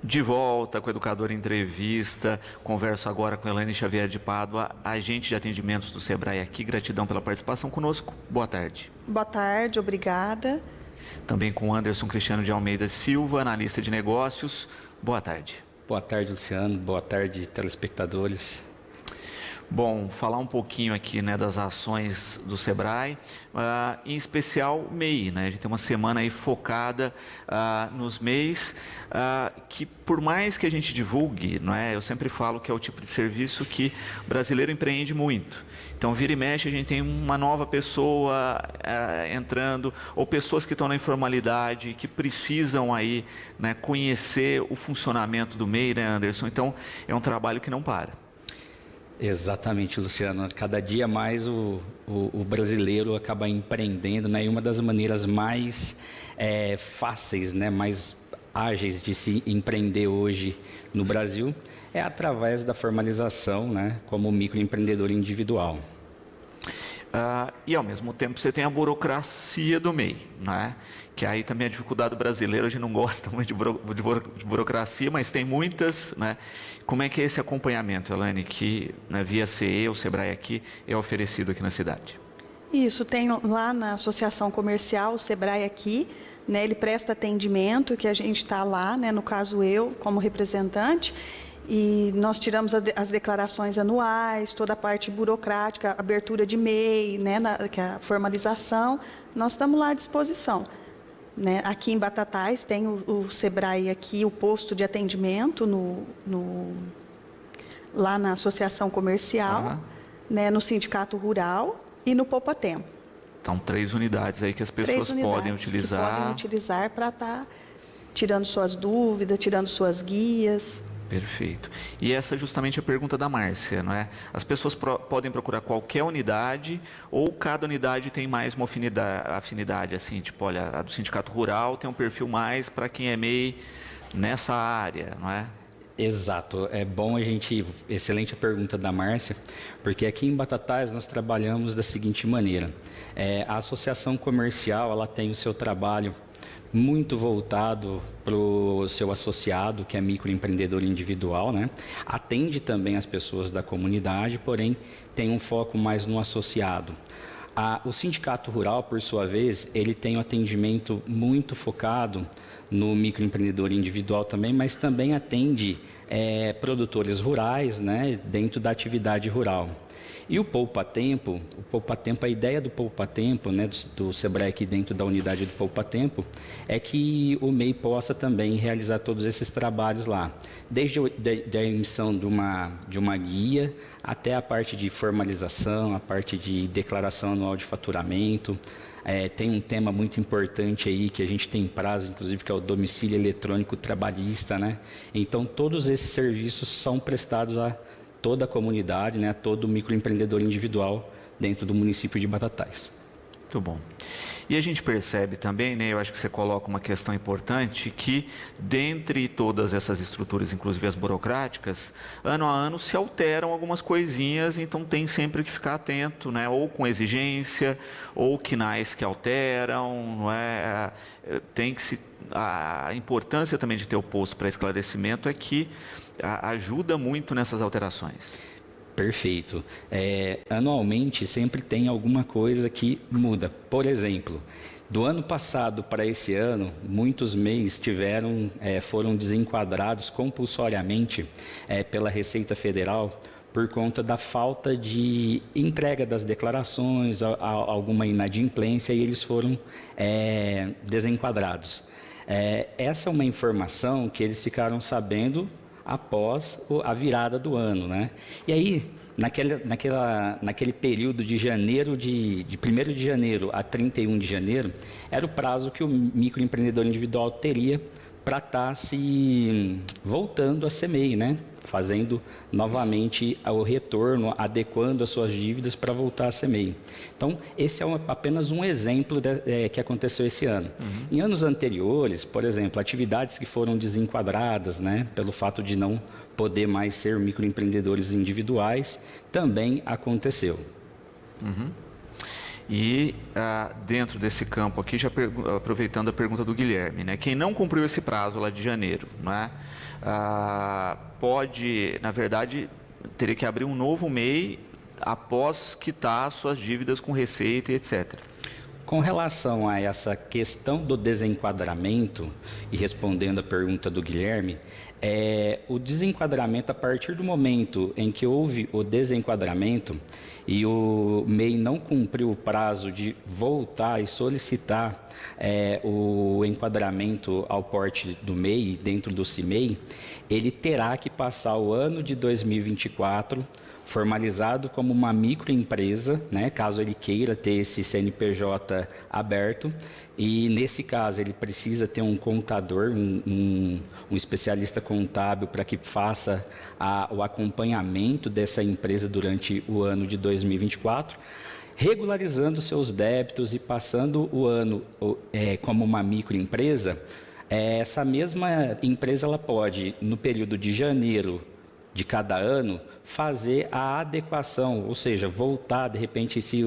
De volta com o Educador Entrevista, converso agora com Elaine Xavier de Pádua, agente de atendimentos do Sebrae aqui. Gratidão pela participação conosco. Boa tarde. Boa tarde, obrigada. Também com Anderson Cristiano de Almeida Silva, analista de negócios. Boa tarde. Boa tarde, Luciano. Boa tarde, telespectadores. Bom, falar um pouquinho aqui, né, das ações do Sebrae, em especial o MEI, né? A gente tem uma semana aí focada nos MEIs, que por mais que a gente divulgue, não é? Eu sempre falo que é o tipo de serviço que o brasileiro empreende muito. Então, vira e mexe, a gente tem uma nova pessoa entrando, ou pessoas que estão na informalidade, que precisam aí, né, conhecer o funcionamento do MEI, né, Anderson? Então, é um trabalho que não para. Exatamente, Luciano. Cada dia mais o brasileiro acaba empreendendo, né? E uma das maneiras mais fáceis, né? Mais ágeis de se empreender hoje no Brasil é através da formalização, né? Como microempreendedor individual. E ao mesmo tempo você tem a burocracia do MEI, né? Que aí também a dificuldade do brasileiro, a gente não gosta muito de burocracia, mas tem muitas, né? Como é que é esse acompanhamento, Elaine, que, né, via CE, o Sebrae aqui, é oferecido aqui na cidade? Isso, tem lá na Associação Comercial, o Sebrae aqui, né? Ele presta atendimento, que a gente está lá, né? No caso eu, como representante, e nós tiramos as declarações anuais, toda a parte burocrática, abertura de MEI, né, que é a formalização, nós estamos lá à disposição. Né? Aqui em Batatais tem o Sebrae aqui, o posto de atendimento lá na Associação Comercial, né, no Sindicato Rural e no Poupa Tempo. Então, 3 unidades aí que as pessoas podem utilizar. Que podem utilizar para estar tirando suas dúvidas, tirando suas guias. Perfeito. E essa é justamente a pergunta da Márcia, não é? As pessoas podem procurar qualquer unidade ou cada unidade tem mais uma afinidade, assim, tipo, olha, a do Sindicato Rural tem um perfil mais para quem é MEI nessa área, não é? Exato. É bom excelente a pergunta da Márcia, porque aqui em Batatais nós trabalhamos da seguinte maneira. A associação comercial, ela tem o seu trabalho muito voltado para o seu associado, que é microempreendedor individual, né? Atende também as pessoas da comunidade, porém tem um foco mais no associado. O Sindicato Rural, por sua vez, ele tem um atendimento muito focado no microempreendedor individual também, mas também atende produtores rurais, né, dentro da atividade rural. E o Poupa Tempo, a ideia do Poupa Tempo, né, do Sebrae aqui dentro da unidade do Poupa Tempo, é que o MEI possa também realizar todos esses trabalhos lá. Desde a emissão de uma guia, até a parte de formalização, a parte de declaração anual de faturamento. Tem um tema muito importante aí, que a gente tem prazo, inclusive, que é o domicílio eletrônico trabalhista, né? Então, todos esses serviços são prestados a toda a comunidade, né, todo microempreendedor individual dentro do município de Batatais. Muito bom. E a gente percebe também, né, eu acho que você coloca uma questão importante, que dentre todas essas estruturas, inclusive as burocráticas, ano a ano se alteram algumas coisinhas, então tem sempre que ficar atento, né, ou com exigência, ou quinais que alteram, não é? Tem que a importância também de ter o posto para esclarecimento é que ajuda muito nessas alterações. Perfeito. Anualmente sempre tem alguma coisa que muda. Por exemplo, do ano passado para esse ano, muitos MEIs foram desenquadrados compulsoriamente pela Receita Federal por conta da falta de entrega das declarações, alguma inadimplência, e eles foram desenquadrados. Essa é uma informação que eles ficaram sabendo após a virada do ano, né? E aí, naquele período de janeiro, de 1º de janeiro a 31 de janeiro, era o prazo que o microempreendedor individual teria para estar se voltando a ser MEI, né? Fazendo novamente o retorno, adequando as suas dívidas para voltar a ser MEI. Então, esse é apenas um exemplo que aconteceu esse ano. Em anos anteriores, por exemplo, atividades que foram desenquadradas, né, pelo fato de não poder mais ser microempreendedores individuais, também aconteceu. E dentro desse campo aqui, já aproveitando a pergunta do Guilherme, né? Quem não cumpriu esse prazo lá de janeiro, né? Pode, na verdade, teria que abrir um novo MEI após quitar suas dívidas com Receita e etc. Com relação a essa questão do desenquadramento, e respondendo a pergunta do Guilherme, o desenquadramento, a partir do momento em que houve o desenquadramento e o MEI não cumpriu o prazo de voltar e solicitar o enquadramento ao porte do MEI, dentro do CIMEI, ele terá que passar o ano de 2024 formalizado como uma microempresa, né, caso ele queira ter esse CNPJ aberto, e nesse caso ele precisa ter um contador, um especialista contábil para que faça o acompanhamento dessa empresa durante o ano de 2024, regularizando seus débitos e passando o ano como uma microempresa. Essa mesma empresa ela pode, no período de janeiro de cada ano, fazer a adequação, ou seja, voltar, de repente, se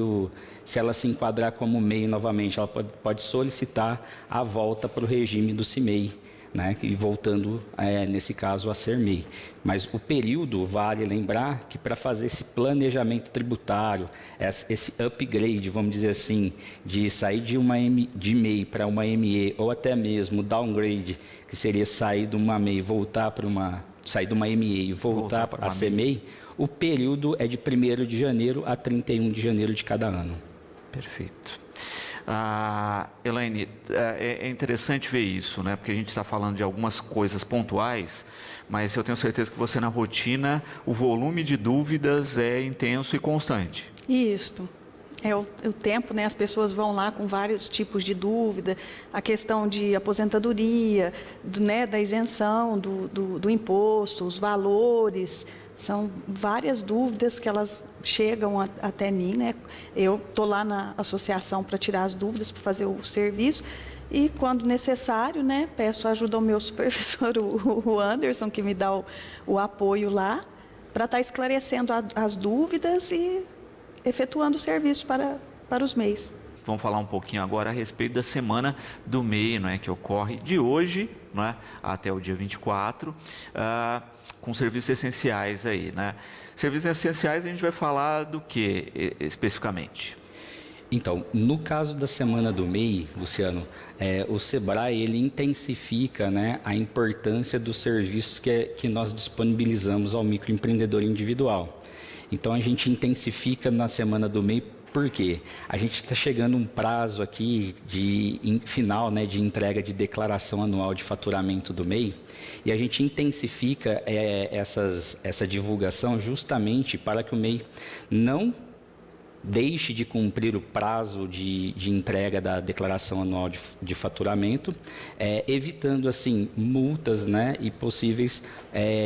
ela se enquadrar como MEI novamente, ela pode solicitar a volta para o regime do CIMEI, né? E voltando, nesse caso, a ser MEI. Mas o período, vale lembrar que para fazer esse planejamento tributário, esse upgrade, vamos dizer assim, de sair de MEI para uma ME, ou até mesmo downgrade, que seria sair de uma MEI, sair de uma ME e voltar a ser MEI, o período é de 1º de janeiro a 31 de janeiro de cada ano. Perfeito. Elaine, é interessante ver isso, né? Porque a gente está falando de algumas coisas pontuais, mas eu tenho certeza que você, na rotina, o volume de dúvidas é intenso e constante. Isso. O tempo, né? As pessoas vão lá com vários tipos de dúvida, a questão de aposentadoria, da isenção do imposto, os valores, são várias dúvidas que elas chegam até mim, né? Eu estou lá na associação para tirar as dúvidas, para fazer o serviço, e quando necessário, né, peço ajuda ao meu supervisor, o Anderson, que me dá o apoio lá, para estar esclarecendo as dúvidas e efetuando o serviço para os MEIs. Vamos falar um pouquinho agora a respeito da semana do MEI, não é, que ocorre de hoje, não é, até o dia 24, com serviços essenciais aí, né? Serviços essenciais a gente vai falar do que especificamente? Então, no caso da semana do MEI, Luciano, o SEBRAE ele intensifica, né, a importância dos serviços que nós disponibilizamos ao microempreendedor individual. Então, a gente intensifica na semana do MEI, porque a gente está chegando um prazo aqui final, né, de entrega de declaração anual de faturamento do MEI, e a gente intensifica essa divulgação justamente para que o MEI não deixe de cumprir o prazo de entrega da declaração anual de faturamento, evitando assim multas, né, e possíveis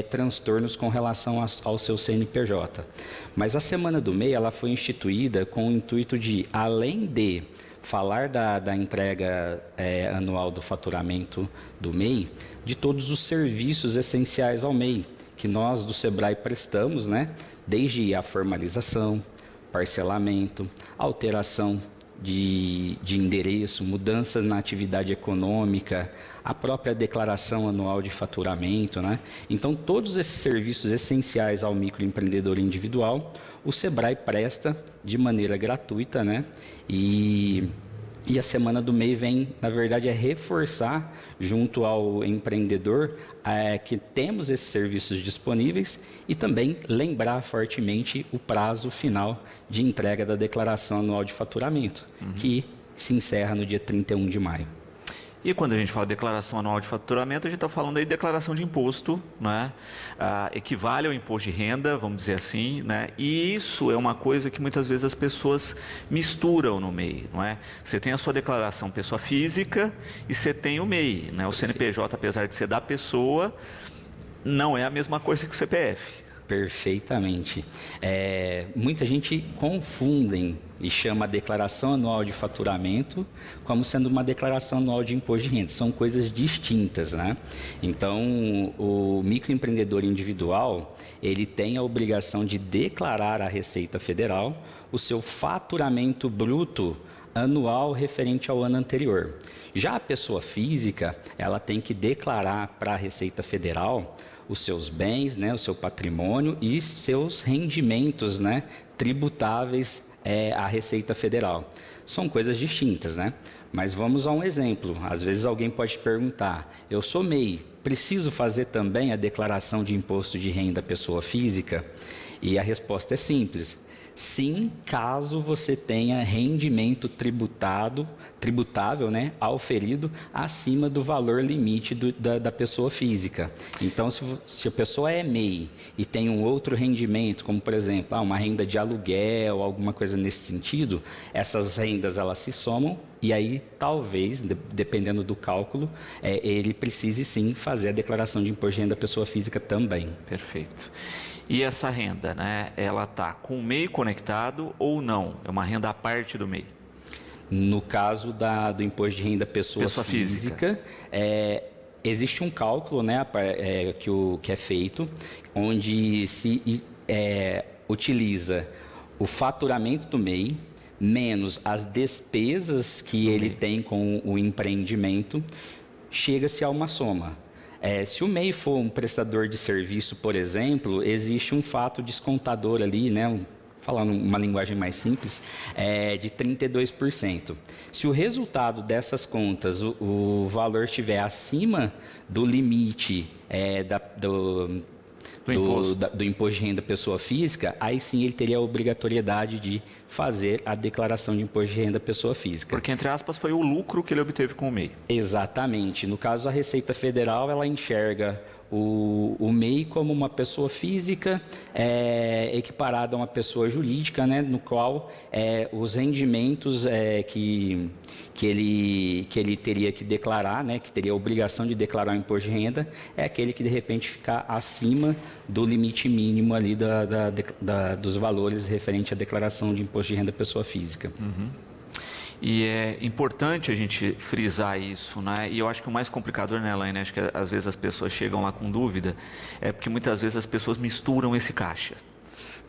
transtornos com relação ao seu CNPJ. Mas a Semana do MEI ela foi instituída com o intuito de, além de falar da entrega anual do faturamento do MEI, de todos os serviços essenciais ao MEI, que nós do SEBRAE prestamos, né, desde a formalização, parcelamento, alteração de endereço, mudanças na atividade econômica, a própria declaração anual de faturamento, né? Então, todos esses serviços essenciais ao microempreendedor individual, o SEBRAE presta de maneira gratuita, né? E a Semana do MEI vem, na verdade, reforçar junto ao empreendedor que temos esses serviços disponíveis e também lembrar fortemente o prazo final de entrega da declaração anual de faturamento, que se encerra no dia 31 de maio. E quando a gente fala declaração anual de faturamento, a gente está falando aí de declaração de imposto, né? Equivale ao imposto de renda, vamos dizer assim, né? E isso é uma coisa que muitas vezes as pessoas misturam no MEI, não é? Você tem a sua declaração pessoa física e você tem o MEI, né? O CNPJ, apesar de ser da pessoa, não é a mesma coisa que o CPF. Perfeitamente. Muita gente confundem e chama a declaração anual de faturamento como sendo uma declaração anual de imposto de renda. São coisas distintas, né? Então, o microempreendedor individual, ele tem a obrigação de declarar à Receita Federal o seu faturamento bruto anual referente ao ano anterior. Já a pessoa física, ela tem que declarar para a Receita Federal os seus bens, né, o seu patrimônio e seus rendimentos, né, tributáveis à Receita Federal. São coisas distintas, né? Mas vamos a um exemplo. Às vezes alguém pode perguntar, eu sou MEI, preciso fazer também a declaração de imposto de renda pessoa física? E a resposta é simples. Sim, caso você tenha rendimento tributável, né, auferido acima do valor limite da pessoa física. Então, se a pessoa é MEI e tem um outro rendimento, como por exemplo, uma renda de aluguel, alguma coisa nesse sentido, essas rendas elas se somam e aí talvez, dependendo do cálculo, ele precise sim fazer a declaração de imposto de renda pessoa física também. Perfeito. E essa renda, né, ela está com o MEI conectado ou não? É uma renda à parte do MEI? No caso do imposto de renda pessoa física, existe um cálculo, né, que é feito, onde se utiliza o faturamento do MEI, menos as despesas que ele tem com o empreendimento, chega-se a uma soma. Se o MEI for um prestador de serviço, por exemplo, existe um fato descontador ali, né, falando uma linguagem mais simples, de 32%. Se o resultado dessas contas, o valor estiver acima do limite do imposto de renda pessoa física, aí sim ele teria a obrigatoriedade de fazer a declaração de imposto de renda pessoa física. Porque, entre aspas, foi o lucro que ele obteve com o MEI. Exatamente. No caso, a Receita Federal, ela enxerga o MEI como uma pessoa física equiparada a uma pessoa jurídica, né, no qual os rendimentos que ele teria que declarar, né, que teria a obrigação de declarar o imposto de renda, é aquele que de repente ficar acima do limite mínimo ali dos valores referente à declaração de imposto de renda pessoa física. Uhum. E é importante a gente frisar isso, né? E eu acho que o mais complicador, né, Elaine, acho que às vezes as pessoas chegam lá com dúvida, é porque muitas vezes as pessoas misturam esse caixa,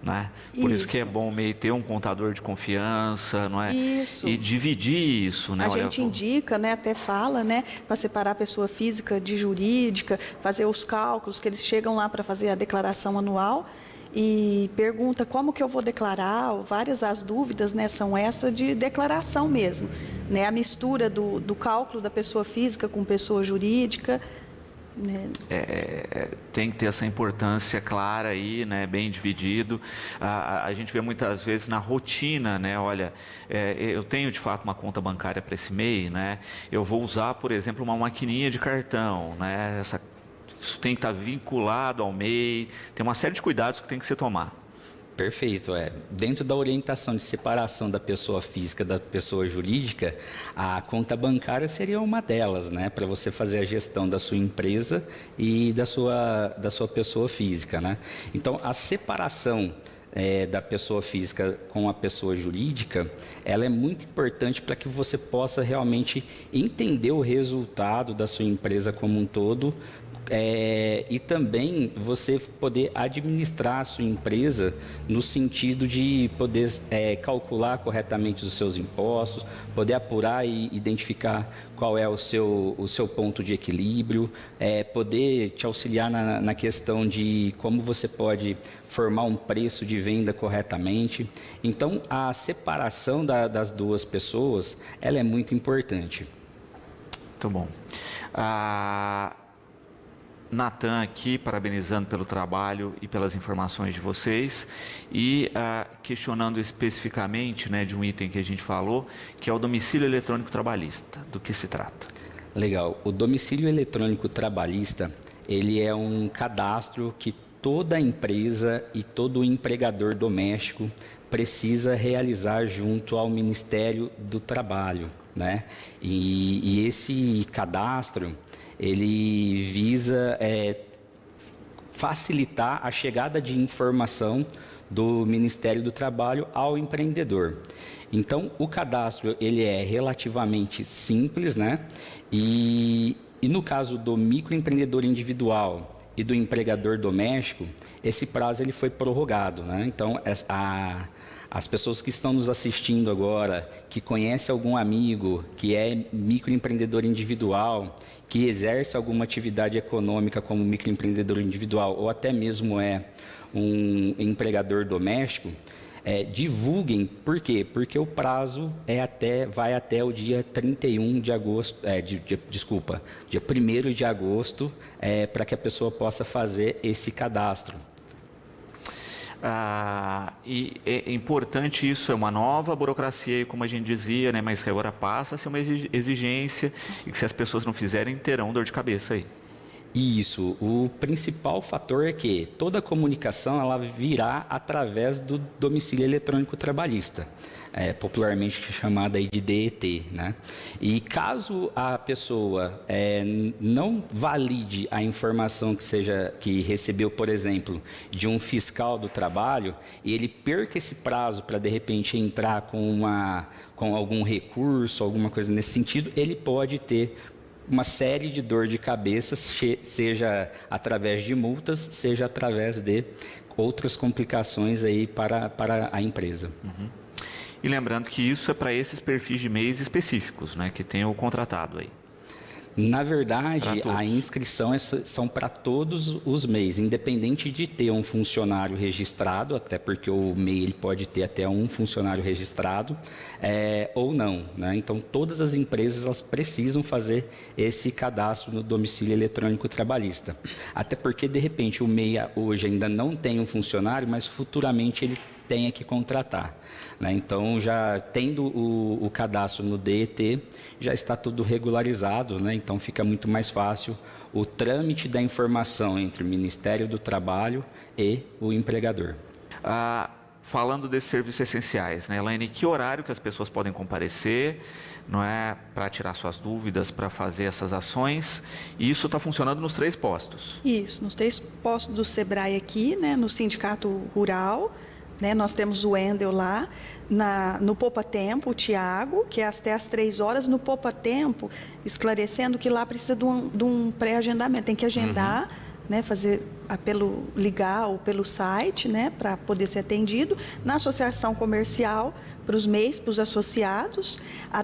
né? Por isso que é bom meio ter um contador de confiança, não é? Isso. E dividir isso, né? A gente indica, né, até fala, né, para separar a pessoa física de jurídica, fazer os cálculos, que eles chegam lá para fazer a declaração anual e pergunta como que eu vou declarar, várias as dúvidas, né, são essa de declaração mesmo, né, a mistura do cálculo da pessoa física com pessoa jurídica, né. Tem que ter essa importância clara aí, né, bem dividido. A gente vê muitas vezes na rotina, né, olha, eu tenho de fato uma conta bancária para esse MEI, né, eu vou usar, por exemplo, uma maquininha de cartão, né, isso tem que estar vinculado ao MEI, tem uma série de cuidados que tem que se tomar. Perfeito. Dentro da orientação de separação da pessoa física da pessoa jurídica, a conta bancária seria uma delas, né, para você fazer a gestão da sua empresa e da sua pessoa física, né? Então, a separação da pessoa física com a pessoa jurídica, ela é muito importante para que você possa realmente entender o resultado da sua empresa como um todo, e também você poder administrar a sua empresa no sentido de poder calcular corretamente os seus impostos, poder apurar e identificar qual é o seu ponto de equilíbrio, poder te auxiliar na questão de como você pode formar um preço de venda corretamente. Então, a separação das duas pessoas, ela é muito importante. Muito bom. Natan aqui, parabenizando pelo trabalho e pelas informações de vocês e questionando especificamente, né, de um item que a gente falou, que é o domicílio eletrônico trabalhista. Do que se trata? Legal. O domicílio eletrônico trabalhista, ele é um cadastro que toda empresa e todo empregador doméstico precisa realizar junto ao Ministério do Trabalho, né? E esse cadastro, ele visa facilitar a chegada de informação do Ministério do Trabalho ao empreendedor. Então, o cadastro ele é relativamente simples, né? E no caso do microempreendedor individual e do empregador doméstico, esse prazo ele foi prorrogado, né? Então, as pessoas que estão nos assistindo agora, que conhecem algum amigo que é microempreendedor individual, que exerce alguma atividade econômica como microempreendedor individual ou até mesmo é um empregador doméstico, divulguem. Por quê? Porque o prazo vai até o dia 31 de agosto, dia 1º de agosto, para que a pessoa possa fazer esse cadastro. E é importante isso, é uma nova burocracia, como a gente dizia, né, mas que agora passa a ser uma exigência e que se as pessoas não fizerem, terão dor de cabeça aí. Isso, o principal fator é que toda a comunicação ela virá através do domicílio eletrônico trabalhista, popularmente chamada aí de DET, né? E caso a pessoa não valide a informação que recebeu, por exemplo, de um fiscal do trabalho, e ele perca esse prazo para de repente entrar com algum recurso, alguma coisa nesse sentido, ele pode ter uma série de dor de cabeça, seja através de multas, seja através de outras complicações aí para a empresa. Uhum. E lembrando que isso é para esses perfis de MEIs específicos, né, que tem o contratado aí. Na verdade, a inscrição são para todos os MEIs, independente de ter um funcionário registrado, até porque o MEI ele pode ter até um funcionário registrado, ou não, né? Então, todas as empresas elas precisam fazer esse cadastro no domicílio eletrônico trabalhista. Até porque, de repente, o MEI hoje ainda não tem um funcionário, mas futuramente ele tenha que contratar, né? Então, já tendo o cadastro no DET, já está tudo regularizado, né? Então, fica muito mais fácil o trâmite da informação entre o Ministério do Trabalho e o empregador. Falando desses serviços essenciais, né, Elaine, que horário que as pessoas podem comparecer, não é, para tirar suas dúvidas, para fazer essas ações? E isso está funcionando nos 3 postos? Isso, nos 3 postos do Sebrae aqui, né, no Sindicato Rural, né, nós temos o Wendel lá, no Poupa Tempo, o Tiago, que é até às 3 horas, no Poupa Tempo, esclarecendo que lá precisa de um pré-agendamento, tem que agendar, né, fazer ligar ou pelo site, né, para poder ser atendido. Na associação comercial, para os MEIs, para os associados,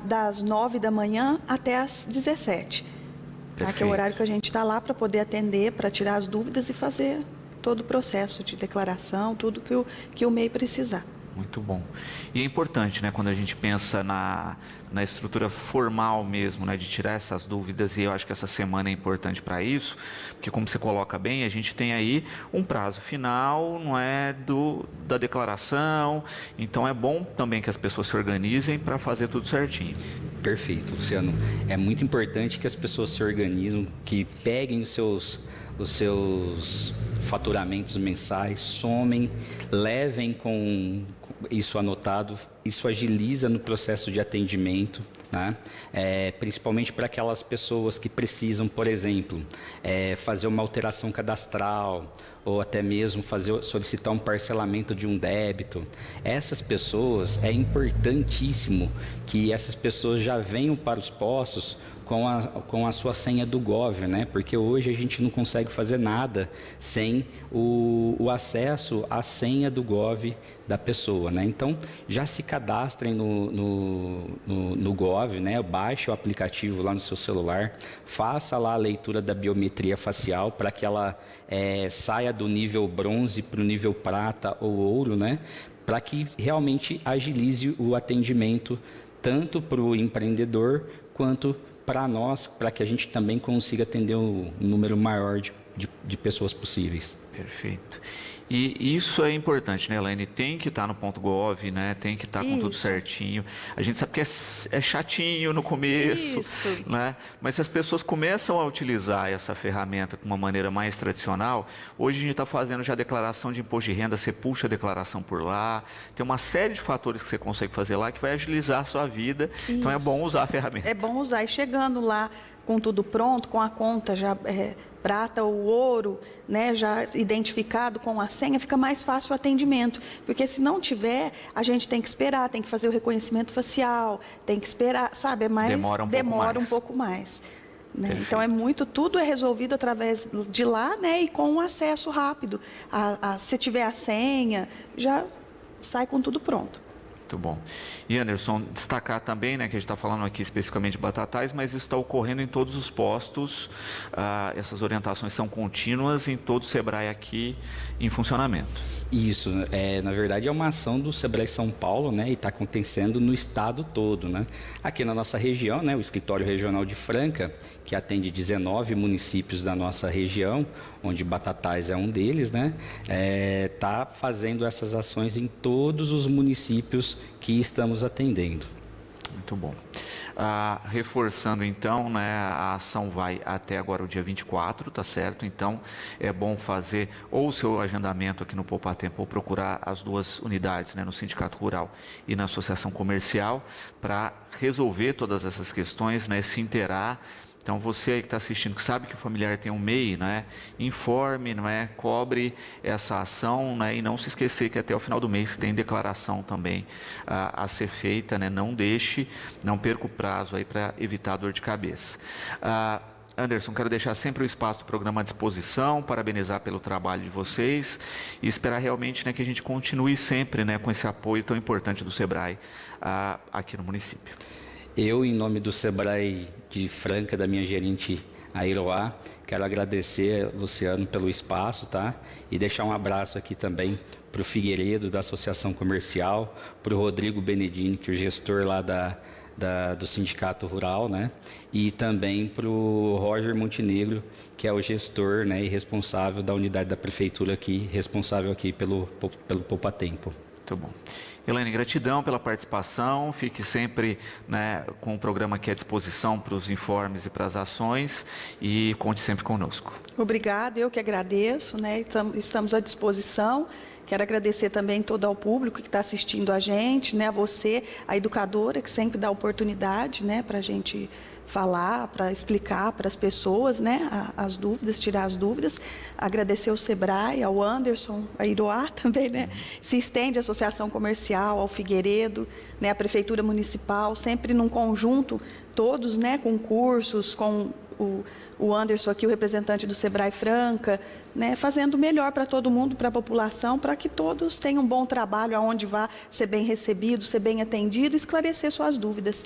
das 9 da manhã até às 17. Tá, que é o horário que a gente está lá para poder atender, para tirar as dúvidas e fazer todo o processo de declaração, tudo que o MEI precisar. Muito bom. E é importante, né, quando a gente pensa na estrutura formal mesmo, né, de tirar essas dúvidas, e eu acho que essa semana é importante para isso, porque como você coloca bem, a gente tem aí um prazo final, não é, da declaração, então é bom também que as pessoas se organizem para fazer tudo certinho. Perfeito, Luciano. É muito importante que as pessoas se organizem, que peguem os seus faturamentos mensais, somem, levem com isso anotado, isso agiliza no processo de atendimento, né? Principalmente para aquelas pessoas que precisam, por exemplo, fazer uma alteração cadastral ou até mesmo solicitar um parcelamento de um débito. Essas pessoas, é importantíssimo que essas pessoas já venham para os postos com a sua senha do Gov, né? Porque hoje a gente não consegue fazer nada sem o acesso à senha do Gov da pessoa, né? Então, já se cadastrem no Gov, né? Baixe o aplicativo lá no seu celular, faça lá a leitura da biometria facial para que ela saia do nível bronze para o nível prata ou ouro, né? Para que realmente agilize o atendimento tanto para o empreendedor quanto para nós, para que a gente também consiga atender um número maior de pessoas possíveis. Perfeito. E isso é importante, né, Elaine? Tem que estar no .gov, né? Tem que estar com tudo certinho. A gente sabe que é chatinho no começo, né? Mas se as pessoas começam a utilizar essa ferramenta de uma maneira mais tradicional, hoje a gente está fazendo já a declaração de imposto de renda, você puxa a declaração por lá, tem uma série de fatores que você consegue fazer lá que vai agilizar a sua vida. Isso. Então é bom usar a ferramenta. É bom usar. E chegando lá com tudo pronto, com a conta já prata ou ouro, né, já identificado com a senha, fica mais fácil o atendimento. Porque se não tiver, a gente tem que esperar, tem que fazer o reconhecimento facial, tem que esperar, sabe? É mais, demora um pouco mais. Né? Então tudo é resolvido através de lá, né, e com um acesso rápido. Se tiver a senha, já sai com tudo pronto. Muito bom. E Anderson, destacar também, né, que a gente está falando aqui especificamente de Batatais, mas isso está ocorrendo em todos os postos, essas orientações são contínuas em todo o Sebrae aqui em funcionamento. Isso, na verdade é uma ação do Sebrae São Paulo, né, e está acontecendo no estado todo, né. Aqui na nossa região, né, o Escritório Regional de Franca, que atende 19 municípios da nossa região, onde Batatais é um deles, né, está fazendo essas ações em todos os municípios que estamos atendendo. Muito bom. Reforçando então, né, a ação vai até agora o dia 24, tá certo? Então é bom fazer ou o seu agendamento aqui no Poupa Tempo ou procurar as duas unidades, né, no Sindicato Rural e na Associação Comercial, para resolver todas essas questões, né, se inteirar. Então, você aí que está assistindo, que sabe que o familiar tem um MEI, né, informe, não é, cobre essa ação, né, e não se esquecer que até o final do mês tem declaração também a ser feita, né, não perca o prazo aí para evitar dor de cabeça. Anderson, quero deixar sempre o espaço do programa à disposição, parabenizar pelo trabalho de vocês e esperar realmente, né, que a gente continue sempre, né, com esse apoio tão importante do Sebrae aqui no município. Eu, em nome do Sebrae de Franca, da minha gerente Airoá, quero agradecer, Luciano, pelo espaço, tá? E deixar um abraço aqui também para o Figueiredo, da Associação Comercial, para o Rodrigo Benedini, que é o gestor lá do Sindicato Rural, né? E também para o Roger Montenegro, que é o gestor, né, e responsável da unidade da Prefeitura aqui, responsável aqui pelo Poupa Tempo. Muito bom. Elaine, gratidão pela participação, fique sempre, né, com o programa aqui à disposição para os informes e para as ações e conte sempre conosco. Obrigada, eu que agradeço, né, estamos à disposição. Quero agradecer também todo ao público que está assistindo a gente, né, a você, a educadora, que sempre dá oportunidade, né, para a gente falar, para explicar para as pessoas, né, as dúvidas, tirar as dúvidas. Agradecer ao Sebrae, ao Anderson, a Iroá também, né, se estende à Associação Comercial, ao Figueiredo, né, a Prefeitura Municipal, sempre num conjunto, todos, né, com cursos, com o Anderson aqui, o representante do Sebrae Franca, né, fazendo o melhor para todo mundo, para a população, para que todos tenham um bom trabalho, aonde vá ser bem recebido, ser bem atendido, esclarecer suas dúvidas.